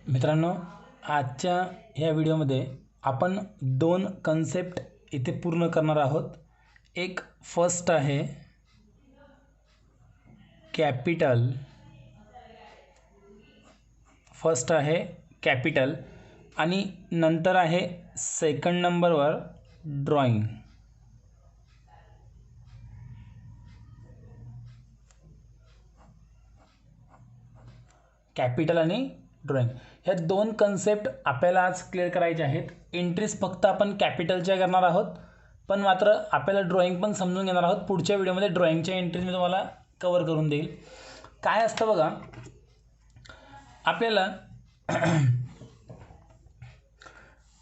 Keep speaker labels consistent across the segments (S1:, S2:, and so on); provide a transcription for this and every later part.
S1: मित्रांनो, आजच्या ह्या व्हिडिओमध्ये आपण दोन कन्सेप्ट इथे पूर्ण करणार आहोत. एक फर्स्ट आहे कॅपिटल आणि नंतर आहे सेकंड नंबरवर ड्रॉइंग. कॅपिटल आणि ड्रॉइंग ह्या दोन कन्सेप्ट आपल्याला आज क्लिअर करायचे आहेत. एंट्रीज फक्त आपण कॅपिटलच्या करणार आहोत, पण मात्र आपल्याला ड्रॉइंग पण समजून घेणार आहोत. पुढच्या व्हिडिओमध्ये ड्रॉइंगच्या एंट्रीज मी तुम्हाला कव्हर करून देईल. काय असतं बघा, आपल्याला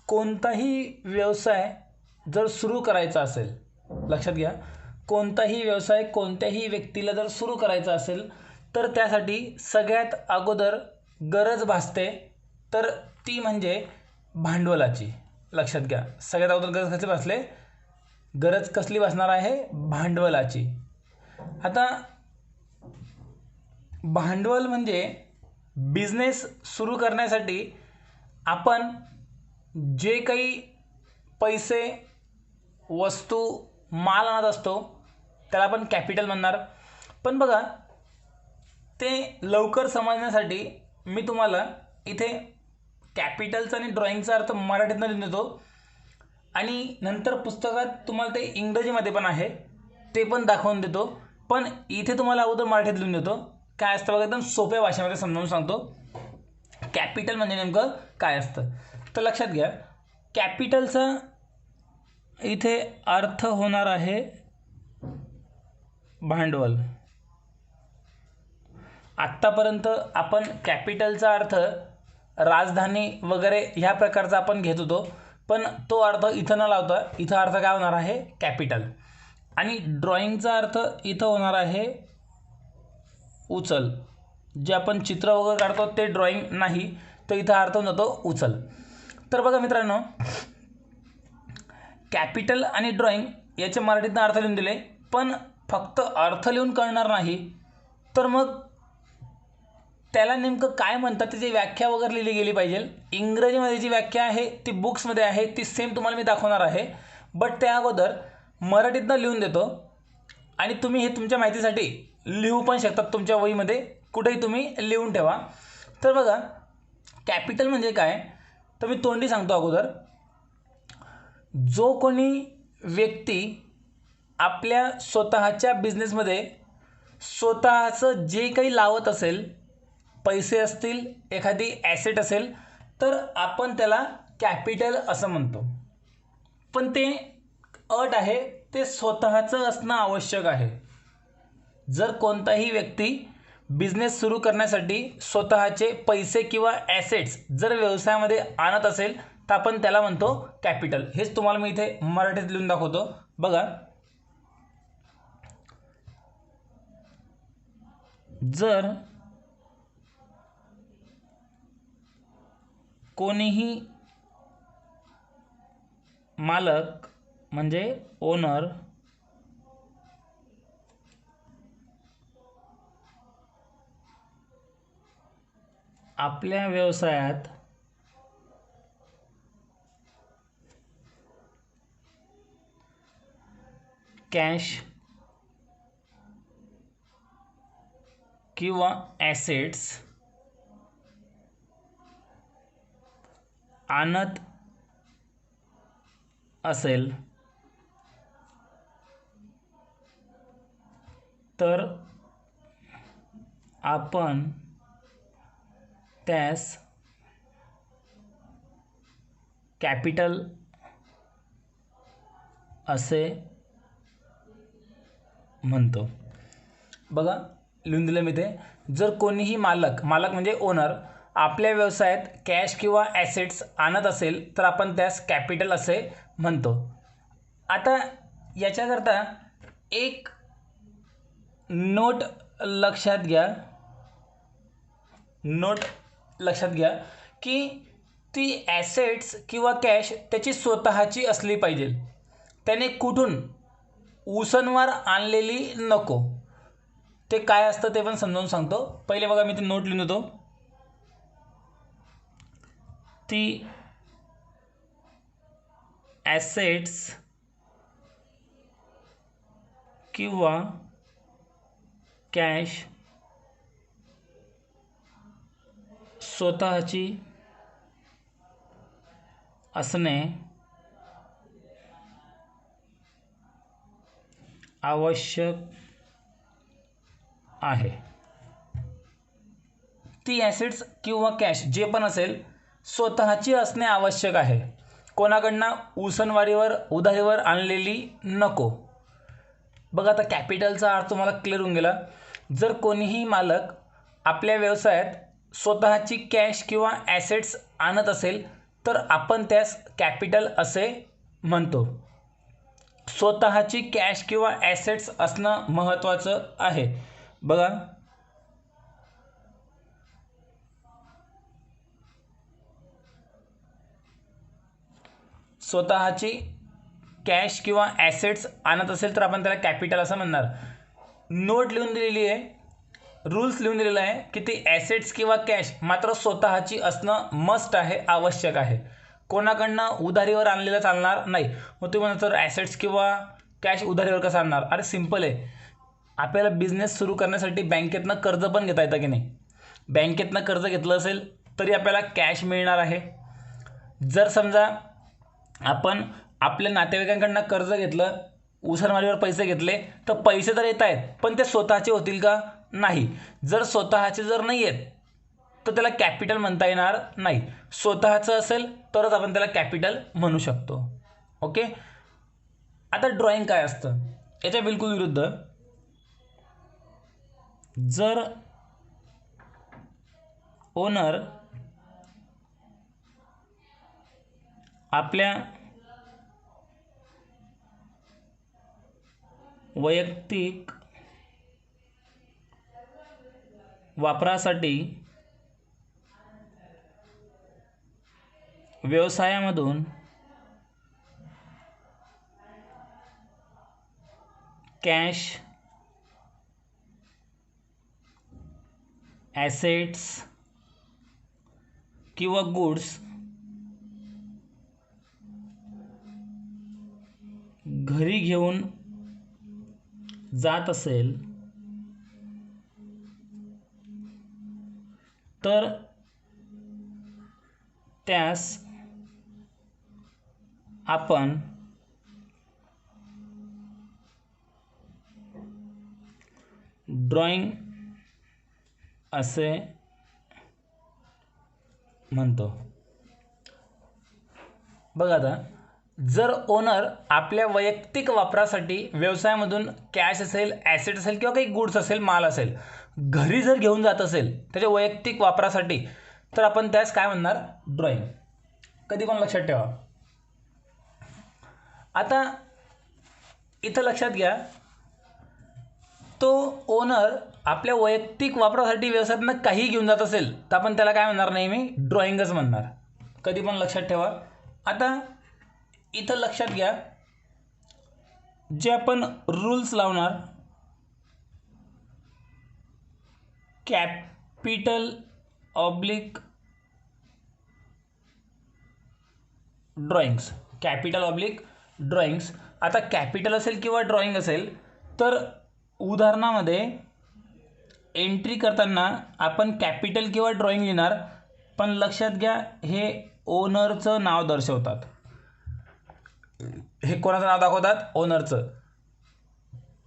S1: कोणताही व्यवसाय जर सुरू करायचा असेल, लक्षात घ्या, कोणताही व्यवसाय कोणत्याही व्यक्तीला जर सुरू करायचा असेल तर त्यासाठी सगळ्यात अगोदर गरज भासते, तर ती म्हणजे भांडवलाची. लक्षात घ्या, सगळ्यात अगोदर गरज कसली भासणार आहे? भांडवलाची. आता भांडवल म्हणजे बिझनेस सुरू करण्यासाठी आपण जे काही पैसे, वस्तू, माल आणत असतो त्याला आपण कॅपिटल म्हणणार. पण बघा, ते लवकर समजण्यासाठी मी तुम्हाला इथे कॅपिटलचा आणि ड्रॉइंगचा अर्थ मराठीतनं लिहून देतो आणि नंतर पुस्तकात तुम्हाला ते इंग्रजीमध्ये पण आहे, ते पण दाखवून देतो. पण इथे तुम्हाला अगोदर मराठीत लिहून देतो. काय असतं बघा, एकदम सोप्या भाषेमध्ये समजावून सांगतो. कॅपिटल म्हणजे नेमकं काय असतं तर लक्षात घ्या, कॅपिटलचा इथे अर्थ होणार आहे भांडवल. आत्तापर्यंत आपण कॅपिटलचा अर्थ राजधानी वगैरे ह्या प्रकारचा आपण घेत होतो, पण तो अर्थ इथं न लावता इथं अर्थ काय होणार आहे? कॅपिटल. आणि ड्रॉइंगचा अर्थ इथं होणार आहे उचल. जे आपण चित्र वगैरे काढतो ते ड्रॉइंग नाही, तर इथं अर्थ होतो उचल. तर बघा मित्रांनो, कॅपिटल आणि ड्रॉइंग याचे मराठीतनं अर्थ लिहून दिले, पण फक्त अर्थ लिहून कळणार नाही, तर मग त्याला नेमकं काय म्हणतात त्याची व्याख्या वगैरे लिहिली गेली पाहिजे. इंग्रजीमध्ये जी व्याख्या आहे ती बुक्समध्ये आहे, ती सेम तुम्हाला मी दाखवणार आहे, बट त्या अगोदर मराठीतनं लिहून देतो आणि तुम्ही हे तुमच्या माहितीसाठी लिहू पण शकतात. तुमच्या वहीमध्ये कुठेही तुम्ही लिहून ठेवा. तर बघा, कॅपिटल म्हणजे काय तर मी तोंडी सांगतो अगोदर. जो कोणी व्यक्ती आपल्या स्वतःच्या बिझनेसमध्ये स्वतःचं जे काही लावत असेल, पैसे असतील, एखादी ॲसेट असेल, तर आपण त्याला कॅपिटल असं म्हणतो. पण ते अट आहे, ते स्वतःचं असणं आवश्यक आहे. जर कोणताही व्यक्ती बिझनेस सुरू करण्यासाठी स्वतःचे पैसे किंवा ॲसेट्स जर व्यवसायामध्ये आणत असेल तर आपण त्याला म्हणतो कॅपिटल. हेच तुम्हाला मी इथे मराठीत लिहून दाखवतो. बघा, जर कोणीही मालक म्हणजे ओनर आपल्या व्यवसायात कॅश किंवा ॲसेट्स आणत असेल तर आपण त्यास कॅपिटल असे म्हणतो. बघा, लिहून दिलं मी ते. जर कोणीही मालक म्हणजे ओनर आपल्या व्यवसायात कॅश किंवा ॲसेट्स आणत असेल तर आपण त्यास कॅपिटल असे म्हणतो. आता याच्याकरता एक नोट लक्षात घ्या की ती ॲसेट्स किंवा कॅश त्याची स्वतःची असली पाहिजे. त्याने कुठून उसनवार आणलेली नको. ते काय असतं ते पण समजावून सांगतो. पहिले बघा, मी ते नोट लिहून देतो. ती ॲसेट्स किंवा कॅश स्वतःची असणे आवश्यक आहे. ती ॲसेट्स किंवा कॅश जे पण असेल स्वतःची असणे आवश्यक आहे. कोणाकडनं उसनवारीवर उधारीवर आणलेली नको. बघा आता कॅपिटलचा अर्थ तुम्हाला क्लिअर होऊन गेला. जर कोणीही मालक आपल्या व्यवसायात स्वतःची कॅश किंवा ॲसेट्स आणत असेल तर आपण त्यास कॅपिटल असे म्हणतो. स्वतःची कॅश किंवा ॲसेट्स असणं महत्त्वाचं आहे. बघा स्वतःची कॅश किंवा ॲसेट्स आणत असेल तर आपण त्याला कॅपिटल असं म्हणणार. नोट लिहून दिलेली आहे, रूल्स लिहून दिलेला आहे की ती ॲसेट्स किंवा कॅश मात्र स्वतःची असणं मस्ट आहे, आवश्यक आहे. कोणाकडनं उधारीवर आणलेलं चालणार नाही. मग तुम्ही म्हणता तर ॲसेट्स किंवा कॅश उधारीवर कसं आणणार? अरे सिम्पल आहे. आपल्याला बिझनेस सुरू करण्यासाठी बँकेतनं कर्ज पण घेता येतं की नाही? बँकेतनं कर्ज घेतलं असेल तरी आपल्याला कॅश मिळणार आहे. जर समजा आपण आपल्या नातेवाईकांकडनं कर्ज घेतलं, उसनवारीवर पैसे घेतले तर पैसे तर येत आहेत पण ते स्वतःचे होतील का? नाही. जर स्वतःचे जर नाही आहेत तर त्याला कॅपिटल म्हणता येणार नाही. स्वतःचं असेल तरच आपण त्याला कॅपिटल म्हणू शकतो. ओके. आता ड्रॉइंग काय असतं याच्या बिलकुल विरुद्ध. जर ओनर आपल्या वैयक्तिक वापरासाठी व्यवसायामधून कॅश, ॲसेट्स किंवा गुड्स घरी घेऊन जात असेल तर त्यास आपण ड्रॉइंग असे म्हणतो. बघा आता जर ओनर आपल्या वैयक्तिक वापरासाठी व्यवसायामधून कॅश असेल, ॲसेट असेल किंवा काही गुड्स असेल, माल असेल घरी जर घेऊन जात असेल त्याच्या वैयक्तिक वापरासाठी तर आपण त्यास काय म्हणणार? ड्रॉइंग. कधी पण लक्षात ठेवा. आता इथं लक्षात घ्या, तो ओनर आपल्या वैयक्तिक वापरासाठी व्यवसायातनं काही घेऊन जात असेल तर आपण त्याला काय म्हणणार? नेहमी ड्रॉइंगच म्हणणार. कधी पण लक्षात ठेवा. आता इथं लक्षात घ्या, जे आपण रूल्स लावणार capital oblique drawings, capital oblique drawings. आता कॅपिटल असेल किंवा ड्रॉइंग असेल तर उदाहरणामध्ये एंट्री करताना आपण कॅपिटल किंवा ड्रॉइंग लिहिणार, पण लक्षात घ्या हे ओनरचं नाव दर्शवतात. हे कोणाचं नाव दाखवतात? ओनरचं.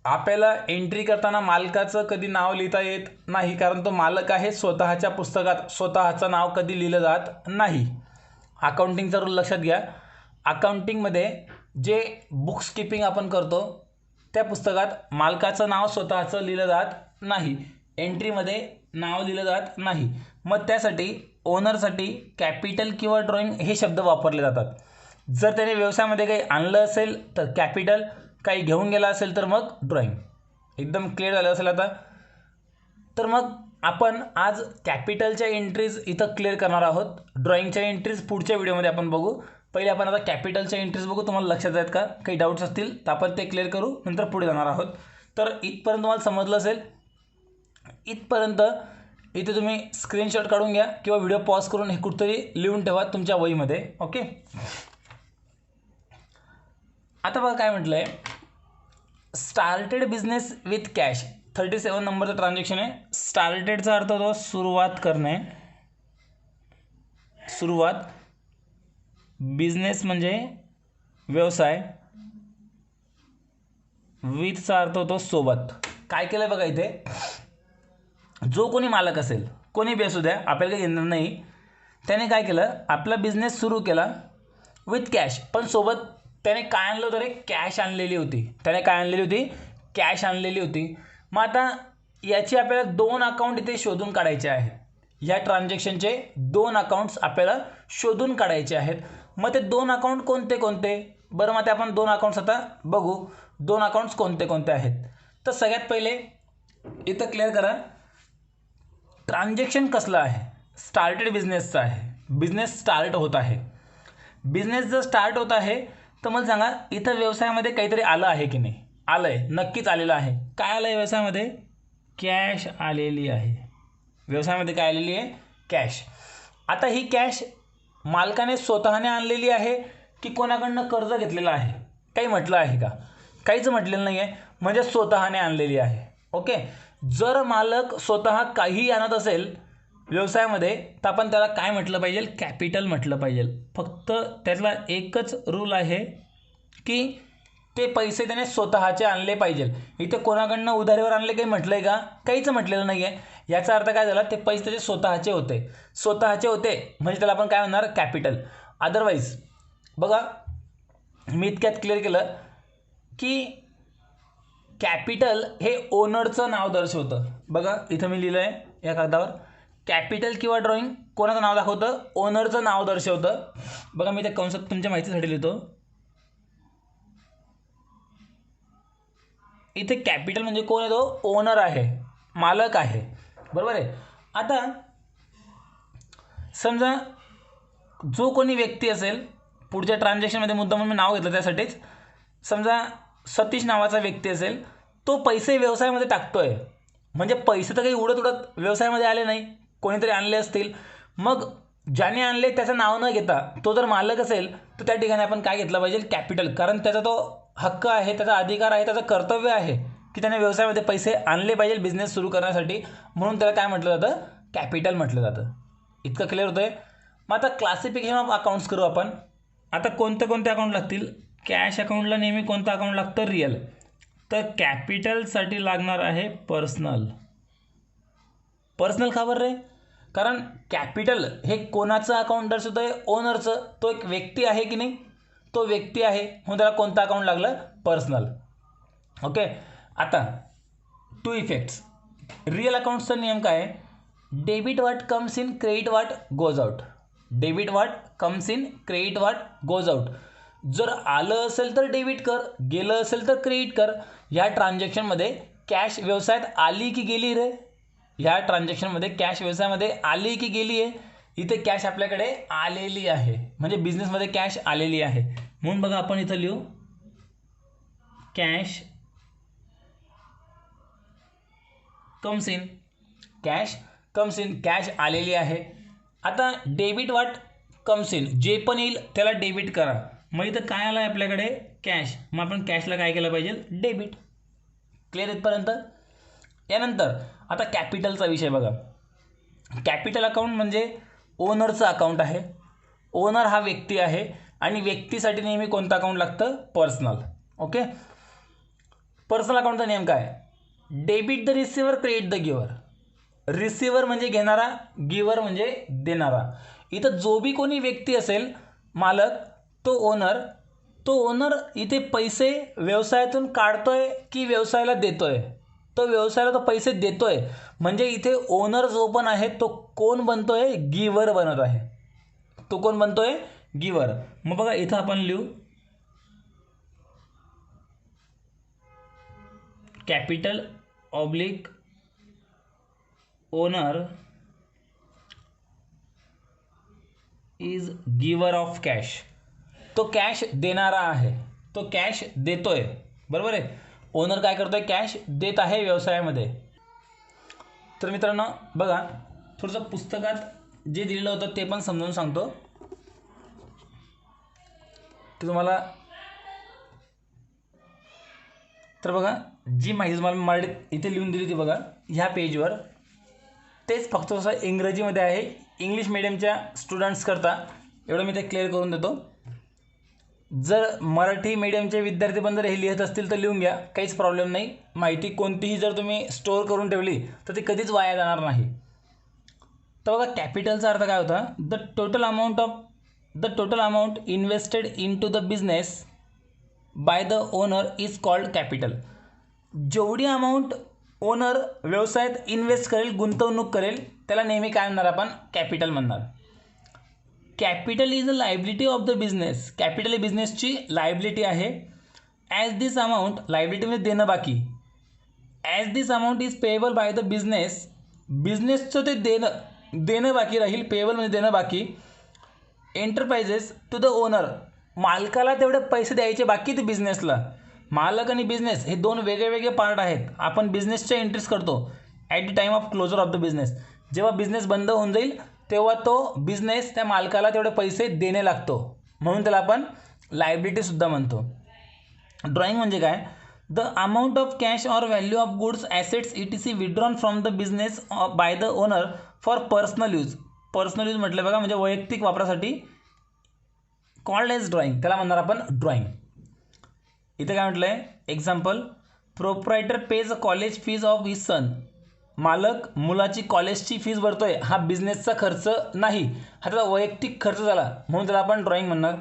S1: आपल्याला एंट्री करताना मालकाचं कधी नाव लिहिता येत नाही, कारण तो मालक आहे. स्वतःच्या पुस्तकात स्वतःचं नाव कधी लिहिलं जात नाही. अकाउंटिंगचा रूल लक्षात घ्या. अकाउंटिंगमध्ये जे बुक्स कीपिंग आपण करतो त्या पुस्तकात मालकाचं नाव स्वतःचं लिहिलं जात नाही, एंट्रीमध्ये नाव लिहिलं जात नाही. मग त्यासाठी ओनरसाठी कॅपिटल किंवा ड्रॉइंग हे शब्द वापरले जातात. जर त्याने व्यवसायामध्ये काही आणलं असेल तर कॅपिटल, काही घेऊन गेला असेल तर मग ड्रॉइंग. एकदम क्लिअर झालं असेल आता. तर मग आपण आज कॅपिटलच्या एंट्रीज इथं क्लिअर करणार आहोत. ड्रॉइंगच्या एंट्रीज पुढच्या व्हिडिओमध्ये आपण बघू. पहिले आपण आता कॅपिटलच्या एंट्रीज बघू. तुम्हाला लक्षात आहेत का? काही डाऊट्स असतील तर आपण ते क्लिअर करू, नंतर पुढे जाणार आहोत. तर इथपर्यंत तुम्हाला समजलं असेल. इथपर्यंत इथे तुम्ही स्क्रीनशॉट काढून घ्या किंवा व्हिडिओ पॉज करून हे कुठेतरी लिहून ठेवा तुमच्या वहीमध्ये. ओके. आता बघा काय म्हटलं आहे, स्टार्टेड बिझनेस विथ कॅश. 37 नंबरचं ट्रान्झॅक्शन आहे. स्टार्टेडचा अर्थ होतो सुरुवात करणे, सुरुवात. बिझनेस म्हणजे व्यवसाय. विथचा अर्थ होतो सोबत. काय केलं बघा इथे, जो कोणी मालक असेल, कोणी बी असू द्या, आपल्याला काही घेणार नाही, त्याने काय केलं, आपला बिझनेस सुरू केला विथ कॅश. पण सोबत त्याने काय आणलं होतं रे, कॅश आणलेली होती. त्याने काय आणलेली होती, कॅश आणलेली होती. मग आता याची आपल्याला 2 अकाउंट इथे शोधून काढायचे आहेत. ह्या ट्रान्झॅक्शनचे 2 अकाउंट्स आपल्याला शोधून काढायचे आहेत. मग ते 2 अकाउंट कोणते कोणते, बरं मग ते आपण 2 अकाउंट्स आता बघू. 2 अकाउंट्स कोणते कोणते आहेत. तर सगळ्यात पहिले इथं क्लिअर करा, ट्रान्झॅक्शन कसलं आहे, स्टार्टेड बिझनेसचं आहे. बिझनेस स्टार्ट होत आहे. बिझनेस जर स्टार्ट होत आहे तर मला सांगा इथं व्यवसायामध्ये काहीतरी आलं आहे की नाही. आलं आहे, नक्कीच आलेलं आहे. काय आलं आहे व्यवसायामध्ये, कॅश आलेली आहे. व्यवसायामध्ये काय आलेली आहे, कॅश. आता ही कॅश मालकाने स्वतःने आणलेली आहे की कोणाकडनं कर्ज घेतलेलं आहे, काही म्हटलं आहे का, काहीच म्हटलेलं नाही आहे, म्हणजे स्वतःने आणलेली आहे. ओके. जर मालक स्वतः काही आणत असेल व्यवसायामध्ये तर आपण त्याला काय म्हटलं पाहिजे, कॅपिटल म्हटलं पाहिजे. फक्त त्यातला एकच रूल आहे की ते पैसे त्याने स्वतःचे आणले पाहिजे. इथे कोणाकडनं उधारीवर आणले काही म्हटलं आहे का, काहीच म्हटलेलं नाही आहे. याचा अर्थ काय झाला, ते पैसे त्याचे स्वतःचे होते. स्वतःचे होते म्हणजे त्याला आपण काय म्हणणार, कॅपिटल. अदरवाईज बघा मी इतक्यात क्लिअर केलं की कॅपिटल हे ओनरचं नाव दर्शवतं. बघा इथं मी लिहिलं आहे या कागदावर, कॅपिटल किंवा ड्रॉइंग कोणाचं नाव दाखवतं, ओनरचं नाव दर्शवतं. बघा मी त्या कंसात तुमच्या माहितीसाठी लिहितो. इथे कॅपिटल म्हणजे कोण आहे, तो ओनर आहे, मालक आहे. बरोबर आहे. आता समजा जो कोणी व्यक्ती असेल, पुढच्या ट्रान्झॅक्शनमध्ये मुद्दा म्हणून मी नाव घेतलं त्यासाठीच, समजा सतीश नावाचा व्यक्ती असेल, तो पैसे व्यवसायामध्ये टाकतोय. म्हणजे पैसे तर काही उडत उडत व्यवसायामध्ये आले नाही, कोणीतरी आणले असतील. मग ज्याने आणले त्याचं नाव न घेता तो जर मालक असेल तर त्या ठिकाणी आपण काय घेतलं पाहिजे, कॅपिटल. कारण त्याचा तो हक्क आहे, त्याचा अधिकार आहे, त्याचं कर्तव्य आहे की त्याने व्यवसायामध्ये पैसे आणले पाहिजे बिझनेस सुरू करण्यासाठी. म्हणून त्याला काय म्हटलं जातं, कॅपिटल म्हटलं जातं. इतकं क्लिअर होतं आहे. मग आता क्लासिफिकेशन ऑफ अकाउंट्स करू आपण. आता कोणते कोणते अकाउंट लागतील, कॅश अकाउंटला नेहमी कोणतं अकाउंट लागतं, रिअल. तर कॅपिटलसाठी लागणार आहे पर्सनल. पर्सनल का बरं रे, कारण कॅपिटल हे कोणाचं अकाउंट दर्शवतं आहे, ओनरचं. तो एक व्यक्ती आहे की नाही, तो व्यक्ती आहे म्हणून त्याला कोणतं अकाउंट लागलं, पर्सनल. ओके. आता टू इफेक्ट्स. रिअल अकाउंट्सचा नियम काय आहे, debit what comes in, credit what goes out. Debit what comes in, credit what goes out. जर आलं असेल तर डेबिट कर, गेलं असेल तर क्रेडिट कर. ह्या ट्रान्झॅक्शनमध्ये कॅश व्यवसायात आली की गेली रे, ह्या ट्रान्झॅक्शनमध्ये कॅश व्यवसायामध्ये आली की गेली आहे. इथे कॅश आपल्याकडे आलेली आहे, म्हणजे बिझनेसमध्ये कॅश आलेली आहे. म्हणून बघा आपण इथं लिहू, cash comes in, cash comes in, cash आलेली आहे. आता डेबिट व्हाट कम्स इन, जे पण येईल त्याला डेबिट करा. मग इथं काय आलं आहे आपल्याकडे, कॅश. मग आपण कॅशला काय केलं पाहिजे, डेबिट. क्लिअर इथपर्यंत. यानंतर आता कॅपिटलचा विषय बघा. कॅपिटल अकाउंट म्हणजे ओनरचं अकाउंट आहे. ओनर हा व्यक्ती आहे आणि व्यक्तीसाठी नेहमी कोणतं अकाउंट लागतं, पर्सनल. ओके. पर्सनल अकाउंटचा नियम काय, debit the receiver, credit the giver. Receiver म्हणजे घेणारा, गिव्हर म्हणजे देणारा. इथं जो बी कोणी व्यक्ती असेल, मालक, तो ओनर इथे पैसे व्यवसायातून काढतोय की व्यवसायाला देतोय, तो व्यवसायाला तो पैसे देतोय. म्हणजे इथे ओनर जो पण आहे तो कोण बनतोय, गिव्हर बनत आहे. तो कोण बनतोय, गिव्हर. मग बघा इथं आपण लिहू, capital oblique owner is giver of cash. तो कॅश देणारा आहे, तो कॅश देतोय. बरोबर आहे. ओनर काय करतोय, कॅश देत आहे व्यवसायामध्ये. तर मित्रांनो बघा, थोडंसं पुस्तकात जे दिलेलं होतं ते पण समजावून सांगतो, ते तुम्हाला. तर बघा, जी माहिती तुम्हाला मराठीत इथे लिहून दिली होती बघा ह्या पेजवर, तेच फक्त असं इंग्रजीमध्ये आहे. इंग्लिश मिडियमच्या स्टुडंट्सकरता एवढं मी ते क्लिअर करून देतो. जर मराठी मीडियमचे विद्यार्थी पण जर हे लिहित असतील तर लिहून घ्या, काहीच प्रॉब्लेम नाही. माहिती कोणतीही जर तुम्ही स्टोअर करून ठेवली तर ती कधीच वाया जाणार नाही. तर बघा, कॅपिटलचा अर्थ काय होता? The total amount invested in to the business by the owner is called capital. जेवढी अमाऊंट ओनर व्यवसायात इन्व्हेस्ट करेल, गुंतवणूक करेल, त्याला नेहमी काय म्हणणार आपण? कॅपिटल म्हणणार. Capital is a liability of the business. Capital ही बिझनेसची लायबिलिटी आहे. ॲज दिस अमाऊंट, लायबिलिटी म्हणजे देणं बाकी, as this amount is payable by the business. बिझनेसचं ते देणं बाकी राहील, पेएबल म्हणजे देणं बाकी. एंटरप्राइजेस टू द ओनर, मालकाला तेवढे पैसे द्यायचे बाकी ते बिझनेसला. मालक आणि बिझनेस हे दोन वेगळे पार्ट आहेत. आपण बिझनेसच्या एंट्रीज करतो at the time of closure of the business. जेव्हा बिझनेस बंद होऊन जाईल तेव्हा तो बिझनेस त्या मालकाला तेवढे पैसे देणे लागतो, म्हणून त्याला आपण लायबिलिटीसुद्धा म्हणतो. ड्रॉइंग म्हणजे काय? The amount of cash or value of goods assets ETC withdrawn from the business by the owner for personal use. Personal use म्हटलं बघा, म्हणजे वैयक्तिक वापरासाठी, कॉल्ड एज ड्रॉइंग, त्याला म्हणणार आपण ड्रॉइंग. इथे काय म्हटलं आहे? Example, proprietor page a college fees of his son. मालक मुलाची कॉलेजची फीज भरतोय, हा बिझनेसचा खर्च नाही, हा त्याचा वैयक्तिक खर्च झाला, म्हणून त्याला आपण ड्रॉइंग म्हणणार.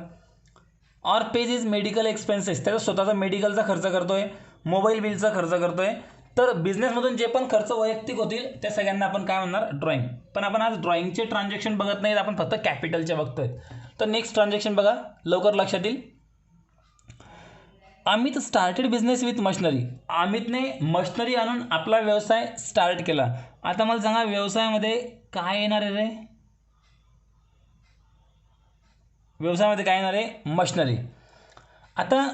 S1: Or page is medical expenses, त्याचा स्वतःचा मेडिकलचा खर्च करतोय, मोबाईल बिलचा खर्च करतोय. तर बिझनेसमधून जे पण खर्च वैयक्तिक होतील त्या सगळ्यांना आपण काय म्हणणार? ड्रॉइंग. पण आपण आज ड्रॉइंगचे ट्रान्झॅक्शन बघत नाहीत, आपण फक्त कॅपिटलचे बघतोय. तर नेक्स्ट ट्रान्झॅक्शन बघा, लवकर लक्षात येईल. Amit started business with machinery. अमितने मशनरी आणून आपला व्यवसाय स्टार्ट केला. आता मला सांगा, व्यवसायामध्ये काय येणार आहे रे? व्यवसायामध्ये काय येणार आहे? मशनरी. आता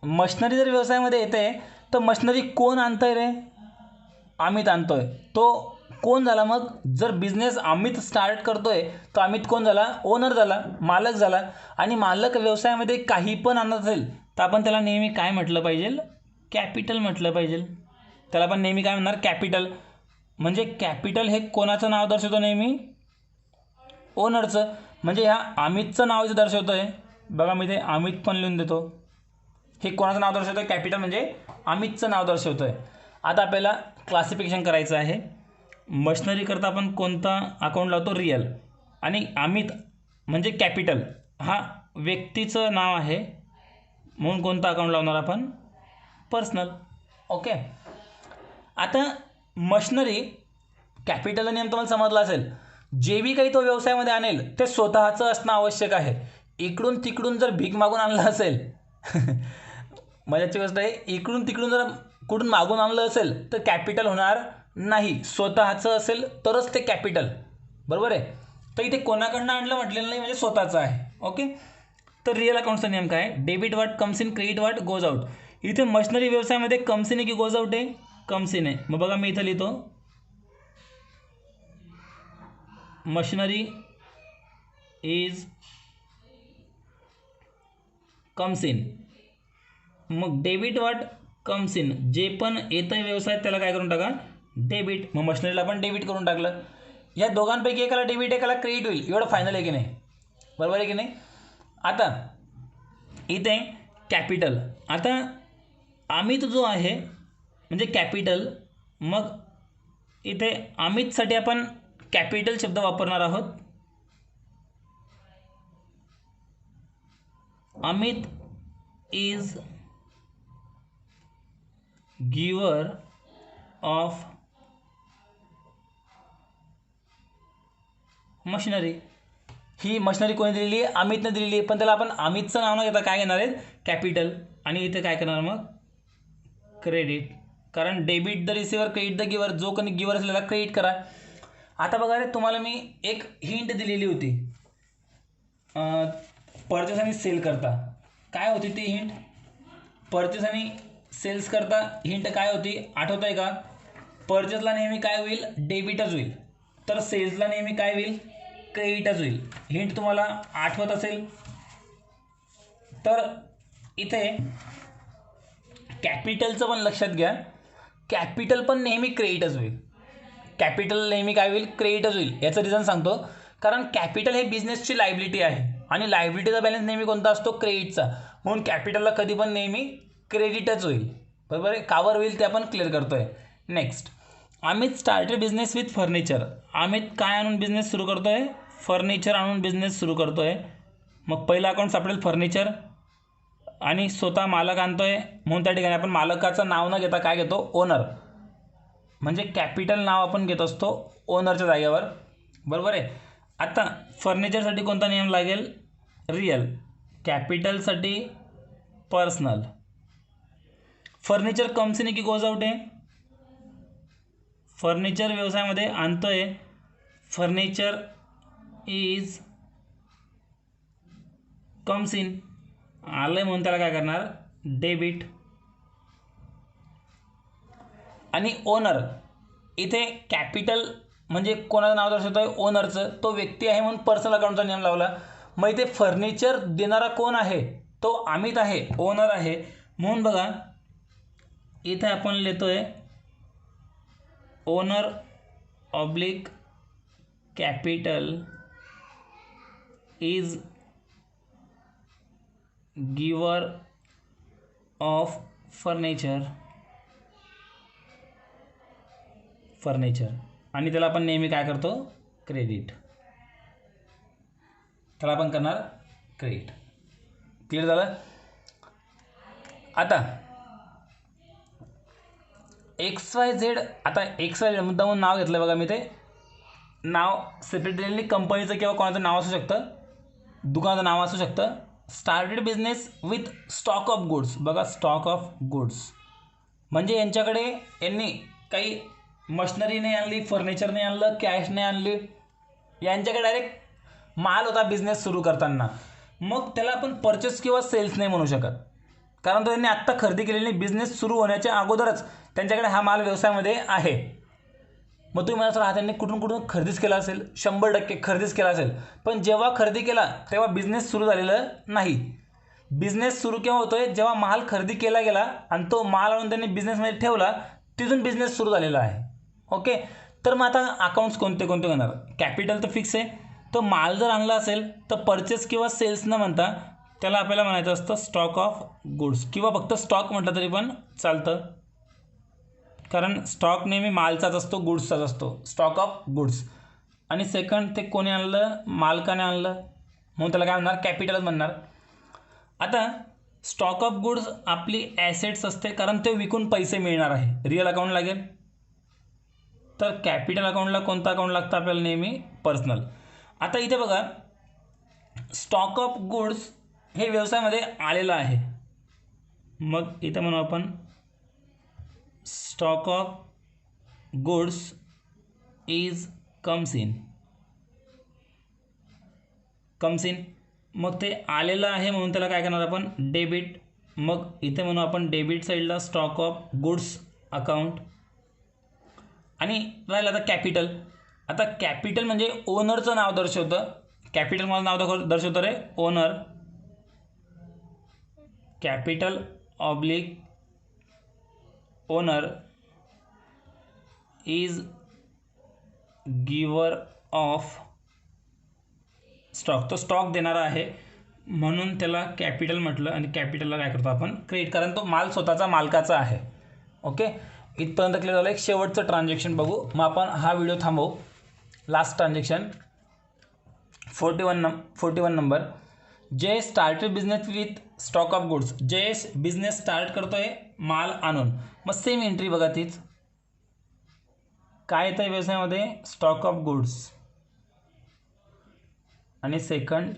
S1: मशनरी जर व्यवसायामध्ये येते तर मशनरी कोण आणतंय रे? अमित आणतोय. तो कोण झाला मग? जर बिझनेस अमित स्टार्ट करतोय तर अमित कोण झाला? ओनर झाला, मालक झाला. आणि मालक व्यवसायामध्ये काही पण आणत असेल तर आपण त्याला नेहमी काय म्हटलं पाहिजे? कॅपिटल म्हटलं पाहिजे. त्याला आपण नेहमी काय म्हणणार? कॅपिटल. म्हणजे कॅपिटल हे कोणाचं नाव दर्शवतो? नेहमी ओनरचं. म्हणजे ह्या अमितचं नाव इथं दर्शवतोय बघा, मी ते अमित पण लिहून देतो. हे कोणाचं नाव दर्शवतोय? कॅपिटल म्हणजे अमितचं नाव दर्शवतोय. आता आपल्याला क्लासिफिकेशन करायचं आहे. मशनरी करता आपण कोणता अकाउंट लावतो? रिअल. आणि अमित म्हणजे कॅपिटल, हा व्यक्तीचं नाव आहे, म्हणून कोणता अकाउंट लावणार आपण? पर्सनल. ओके. आता मशनरी, कॅपिटल नियम तुम्हाला समजला असेल. जे बी काही तो व्यवसायामध्ये आणेल ते स्वतःचं असणं आवश्यक आहे. इकडून तिकडून जर भीक मागून आणलं असेल मजाची गोष्ट आहे, इकडून तिकडून जर कुठून मागून आणलं असेल तर कॅपिटल होणार नाही. स्वतःचं असेल तरच ते कॅपिटल. बरोबर आहे. तर इथे कोणाकडनं आणलं म्हटलेलं नाही, म्हणजे स्वतःचं आहे. ओके. तर रिअल अकाउंटचा नियम काय? डेबिट वाट comes in, credit what goes out. इथे मशनरी व्यवसायामध्ये कम्स इन आहे की गोज आउट आहे? कम्स इन आहे. मग बघा, मी इथं लिहितो मशनरी इज कम्स इन. मग डेबिट वाट कम्स इन, जे पण येतं आहे व्यवसायात त्याला काय करून टाका? डेबिट. मग मशनरीला आपण डेबिट करून टाकलं. या दोघांपैकी एकाला डेबिट एकाला क्रेडिट होईल, एवढं फायनल आहे की नाही? बरोबर आहे की नाही? आता इथे कॅपिटल. आता अमित जो आहे म्हणजे कॅपिटल, मग इथे अमितसाठी आपण कॅपिटल शब्द वापरणार आहोत. Amit is giver of machinery. He machinery कोणी दिलेली आहे? अमितने दिलेली आहे. पण त्याला आपण अमितचं नाव न घेता काय घेणार आहे? कॅपिटल. आणि इथे काय करणार मग? क्रेडिट. कारण debit the receiver, credit the गिवर. जो कोणी गिवर असेल त्याला क्रेडिट करा. आता बघा रे, तुम्हाला मी एक हिंट दिलेली होती परचेस आणि सेल करता. काय होती ती हिंट? परचेस आणि सेल्स करता हिंट काय होती? आठवत आहे का? परचेसला नेहमी काय होईल, डेबिटच होईल. तर सेल्सला नेहमी काय होईल, क्रेडिटच होईल. हिंट तुम्हाला आठवत असेल तर इथे कॅपिटलचं पण लक्षात घ्या. कॅपिटल पण नेहमी क्रेडिटच होईल. कॅपिटल नेहमी काय होईल, क्रेडिटच होईल. याचं रिझन सांगतो. कारण कॅपिटल हे बिझनेसची लायबिलिटी आहे आणि लायबिलिटीचा बॅलन्स नेहमी कोणता असतो, क्रेडिटचा. म्हणून कॅपिटलला कधी पण नेहमी क्रेडिटच होईल. बरोबर आहे. कावर होईल ते आपण क्लिअर करतोय. Next, Amit started business with furniture. Amit काय आणून बिझनेस सुरू करतोय, फर्निचर आणून बिझनेस सुरू करतोय. मग पहिला अकाउंट सापडेल फर्निचर आणि स्वतः मालक आणतोय, म्हणून त्या ठिकाणी आपण मालकाचं नाव न घेता काय घेतो, ओनर. म्हणजे कॅपिटल नाव आपण घेत असतो ओनरच्या जागेवर. बरोबर आहे. आता फर्निचरसाठी कोणता नियम लागेल, रियल. कॅपिटलसाठी पर्सनल. फर्निचर कम्स इन की गोज आउट आहे, फर्निचर व्यवसायामध्ये आणतोय. फर्निचर इज कम्स इन, आलंय म्हणून त्याला काय करणार, डेबिट. आणि ओनर इथे कॅपिटल म्हणजे कोणाचं नाव दर्शवतोय, ओनरचं. तो व्यक्ती आहे म्हणून पर्सनल अकाउंटचा नियम लावला. मग इथे फर्निचर देणारा कोण आहे, तो अमित आहे, ओनर आहे. म्हणून बघा इथे आपण लिहितोय owner oblique capital is giver of furniture आणि त्याला आपण नेहमी काय करतो, क्रेडिट. त्याला आपण करणार क्रेडिट. क्लिअर झालं. आता XYZ, आता XYZ मुद्दा म्हणून नाव घेतलं बघा मी. ते नाव सेपरेटली कंपनीचं किंवा कोणाचं नाव असू शकतं, दुकानाचं नाव असू शकतं. Started business with stock of goods. बघा स्टॉक ऑफ गुड्स म्हणजे यांनी काही मशिनरी नाही आणली, फर्निचर नाही आणलं, कॅश नाही आणली. यांच्याकडे डायरेक्ट माल होता बिझनेस सुरू करताना. मग त्याला आपण परचेस किंवा सेल्स नाही म्हणू शकत, कारण तो त्यांनी आत्ता खरेदी केलेली नाही. बिझनेस सुरू होण्याच्या अगोदरच त्यांच्याकडे हा माल व्यवसायामध्ये आहे. मग तुम्ही मला सर हा त्यांनी कुठून कुठून खरेदीच केला असेल, 100% खरेदीच केला असेल. पण जेव्हा खरेदी केला तेव्हा बिझनेस सुरू झालेलं नाही. बिझनेस सुरू केव्हा होतोय, जेव्हा माल खरेदी केला गेला आणि तो माल आणून त्यांनी बिझनेसमध्ये ठेवला, तिथून बिझनेस सुरू झालेला आहे. ओके. तर मग आता अकाउंट्स कोणते कोणते होणार, कॅपिटल तर फिक्स आहे. तो माल जर आणला असेल तर परचेस किंवा सेल्स न म्हणता त्याला आपल्याला म्हणायचं असतं स्टॉक ऑफ गुड्स, किंवा फक्त स्टॉक म्हटलं तरी पण चालतं. कारण स्टॉक नेहमी मालचाच असतो, गुड्सचाच असतो, स्टॉक ऑफ गुड्स. आणि सेकंड, ते कोणी आणलं, मालकाने आणलं, म्हणून त्याला काय म्हणणार, कॅपिटलच म्हणणार. आता स्टॉक ऑफ गुड्स आपली ॲसेट्स असते, कारण ते विकून पैसे मिळणार आहे. रिअल अकाउंट लागेल. तर कॅपिटल अकाउंटला कोणता अकाउंट लागतं आपल्याला, नेहमी पर्सनल. आता इथे बघा स्टॉक ऑफ गुड्स हे व्यवसायामध्ये आलेलं आहे. मग इथे म्हणू आपण stock of goods is comes in. मग ते आलेलं आहे म्हणून त्याला काय करणार आपण, डेबिट. मग इथे म्हणू आपण डेबिट साईडला स्टॉक ऑफ गुड्स अकाउंट. आणि राहिलं आता कॅपिटल. आता कॅपिटल म्हणजे ओनरचं नाव दर्शवतं. कॅपिटल मला नाव दर्शवतं रे, owner. Capital oblique owner is giver of stock. तो स्टॉक देणारा आहे म्हणून त्याला कॅपिटल म्हटलं. आणि कॅपिटलला काय करतो आपण, क्रेडिट, कारण तो माल स्वतःचा मालकाचा आहे. ओके. इथपर्यंत क्लिअर झालं. एक शेवटचं ट्रान्झॅक्शन बघू, मग आपण हा व्हिडिओ थांबवू. Last transaction 41 number. जे started business with stock of goods. जे बिझनेस स्टार्ट करतोय माल आणून. मग सेम एंट्री बघा तीच. काय येतं व्यवसायामध्ये, स्टॉक ऑफ गुड्स. आणि सेकंड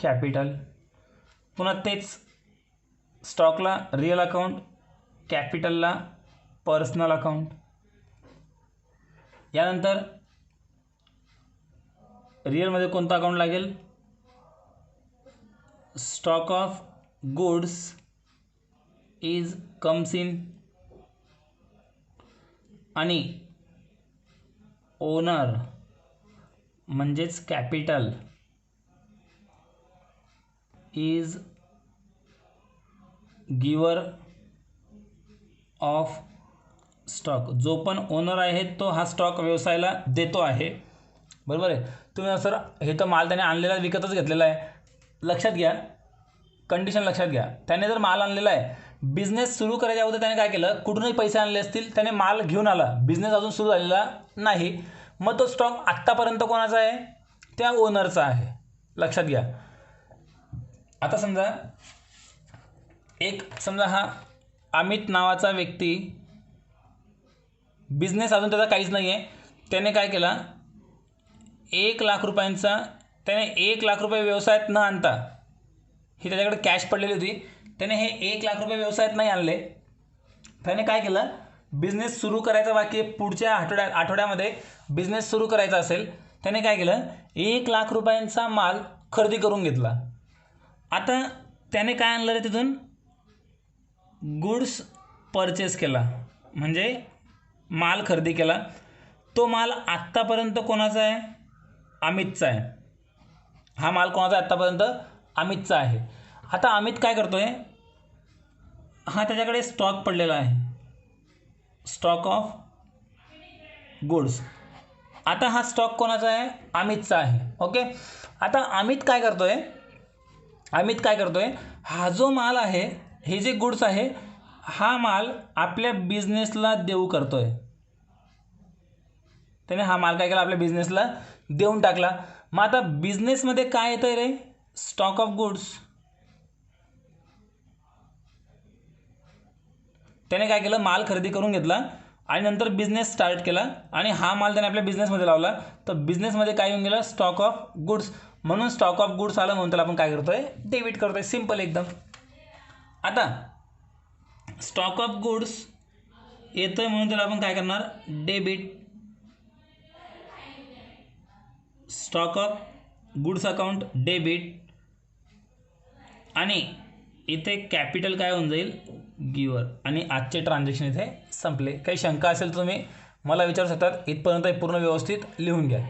S1: कॅपिटल. पुन्हा तेच, स्टॉकला रिअल अकाउंट, कॅपिटलला पर्सनल अकाउंट. यानंतर रिअलमध्ये कोणता अकाउंट लागेल, stock of goods is comes in. आणि ओनर म्हणजेच capital is giver of stock. जो पण ओनर आहे तो हा स्टॉक व्यवसायाला देतो आहे. बरोबर आहे. तुम्ही सर हे तर माल त्याने आणलेला विकतच घेतलेला आहे. लक्षात घ्या, कंडिशन लक्षात घ्या. त्याने जर माल आणलेला आहे, बिझनेस सुरू करायच्या अगोदर त्याने काय केलं, कुठूनही पैसे आणले असतील, त्याने माल घेऊन आला, बिझनेस अजून सुरू झालेला नाही, मग तो स्टॉक आत्तापर्यंत कोणाचा आहे, त्या ओनरचा आहे. लक्षात घ्या. आता समजा हा अमित नावाचा व्यक्ती, बिझनेस अजून त्याचा काहीच नाही आहे, त्याने काय केला, 1,00,000 रुपयांचा, त्याने 1,00,000 रुपये व्यवसायात न आणता, ही त्याच्याकडे कॅश पडलेली होती, त्याने हे 1,00,000 रुपये व्यवसायात नाही आणले. त्याने काय केलं, बिझनेस सुरू करायचा बाकी पुढच्या आठवड्यामध्ये बिझनेस सुरू करायचा असेल, त्याने काय केलं, 1,00,000 रुपयांचा माल खरेदी करून घेतला. आता त्याने काय आणलं रे तिथून, गुड्स परचेस केला, म्हणजे माल खरेदी केला. तो माल आत्तापर्यंत कोणाचा आहे, अमितचा आहे. हा माल कोणाचा आहे आत्तापर्यंत, अमितचा आहे. आता अमित काय करतोय, हा त्याच्याकडे स्टॉक पडलेला आहे, स्टॉक ऑफ गुड्स. आता हा स्टॉक कोणाचा आहे, अमितचा आहे. ओके. आता अमित काय करतोय, हा जो माल आहे, हे जे गुड्स आहे, हा माल आपल्या बिझनेसला देऊ करतोय. त्याने हा माल काय केला, आपल्या बिझनेसला देऊन टाकला. मग आता बिझनेसमध्ये काय येतंय रे, स्टॉक ऑफ गुड्स. त्याने काय केलं, माल खरेदी करून घेतला आणि नंतर बिझनेस स्टार्ट केला आणि हा माल त्याने आपल्या बिझनेसमध्ये लावला, तर बिझनेसमध्ये काय येऊन गेलं, स्टॉक ऑफ गुड्स. म्हणून स्टॉक ऑफ गुड्स आलं, म्हणून त्याला आपण काय करतोय, डेबिट करतोय. सिंपल एकदम. आता स्टॉक ऑफ गुड्स येतोय म्हणून त्याला आपण काय करणार, debit. Stock of goods account debit, आणि इथे कॅपिटल काय होऊन जाईल, गिवर. आणि आजचे ट्रान्झॅक्शन इथे संपले. काही शंका असेल तर तुम्ही मला विचारू शकतात. इथपर्यंत पूर्ण व्यवस्थित लिहून घ्या.